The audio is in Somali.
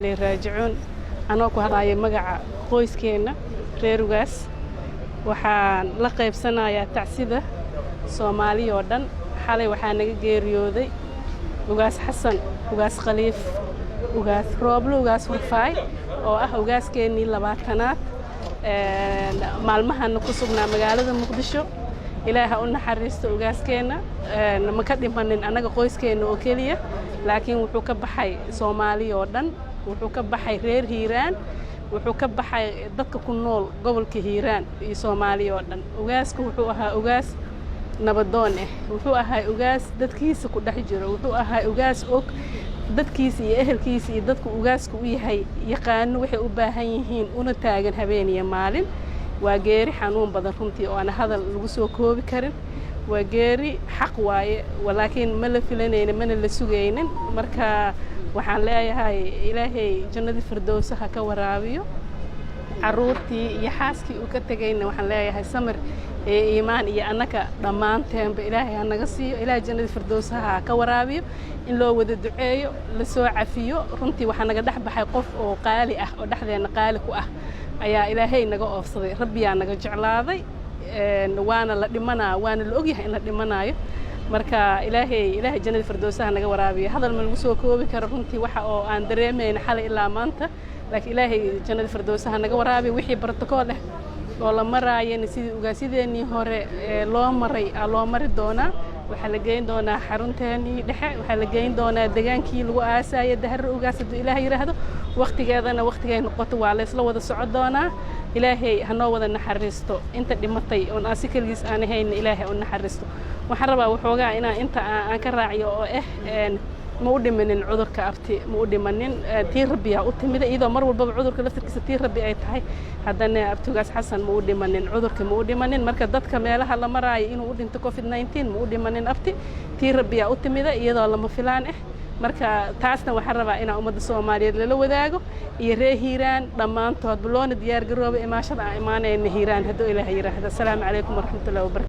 راجعون أنا كهراي مجا قويس كينا ريروجاس وحان لقيب سنة يا تعسيدة سومالي ودن حالي وحان جيريودي وجاس حسن وجاس خليف وجاس روبلو وجاس وفاي أو وجاس كيني لباتنات مالمها نقصنا مجالة مقدشو إلهي قلنا حريست وجاس كينا مكدم من أنا قويس كينا وكلية لكن وحوك بحي سومالي ودن wuxuu ka baxay reer Hiiraan wuxuu ka baxay dadka ku nool gobolka Hiiraan iyo Soomaaliya oo dhan ugaasku wuxuu ahaa ugaas nabadoon ah wuxuu ahaa ugaas dadkiisa ku dhex jiro wuxuu ahaa ugaas og dadkiisa iyo ehelkiisa iyo dadku ugaasku u yahay yaqaan waxay u baahan yihiin una taagan habeen iyo maalin waa geeri xanuun badan runtii oo aan hadal lagu soo koobi karin waa geeri xaq waaye walaakiin ma la filanayna mana la sugaynin marka waxaan leeyahay ilaahay jannada firdawsaha ka waraabiyo caruurtii iyo xaaskii uu ka tagayna waxaan leeyahay samir ee iimaan iyo annaka dhamaanteanba ilaahay anaga siiyo ilaahay jannada firdawsaha ka waraabiyo in loo wada duceeyo la soo cafiyo runtii waxa naga dhaxbaxay qof oo qaali ah oo dhaxdeena qaali ku ah ayaa ilaahay naga oofsaday rabbiyaa naga jeclaaday waana la dhimanaa waana la ogyahay in la dhimanayo marka ilaahay jannada firdawsaha naga waraabiyo hadal ma lagu soo koobi karo runtii waxa oo aan dareemayna xalay ilaa maanta laakiin ilaahay jannada firdawsaha naga waraabiyo wixii bartakool ah oo la maraayeen sidii ugaasideennii hore loo mari doonaa waxaa la geyn doonaa xarunteennii dhexe waxaa la geyn doonaa degaankii lagu aasaayay dahar ugaas hadduu ilaahay yiraahdo waqtigeedana waqtigay noqoto waa la isla wada socon doonaa ilaahay ha noo wada naxariisto inta dhimatay oon asi kaligiis aan ahayn ilaahay u naxariisto waxaan rabaa waxoogaa inaan inta aan ka raaciyo oo ma u dhimanin cudurka abti ma u dhimanin tii rabbiya u timida iyadoo mar walba cudurka laftirkiisa tii rabbi ay tahay haddana abtugaas xasan ma u dhimanin cudurka ma u dhimanin marka dadka meelaha la maraayo inuu u dhinto covid-19 ma u dhimanin abti tii rabbiya u timida iyadoo lama filaan marka taasna waxaan rabaa inaan ummadda Soomaaliyeed la wadaago iyo reer Hiiraan dhamaantood loona diyaar garoobo imaashada aan imaanayna Hiiraan hadduu ilaahay yiraahdo assalaamu calaykum waraxmatullaahi wabarakaatuh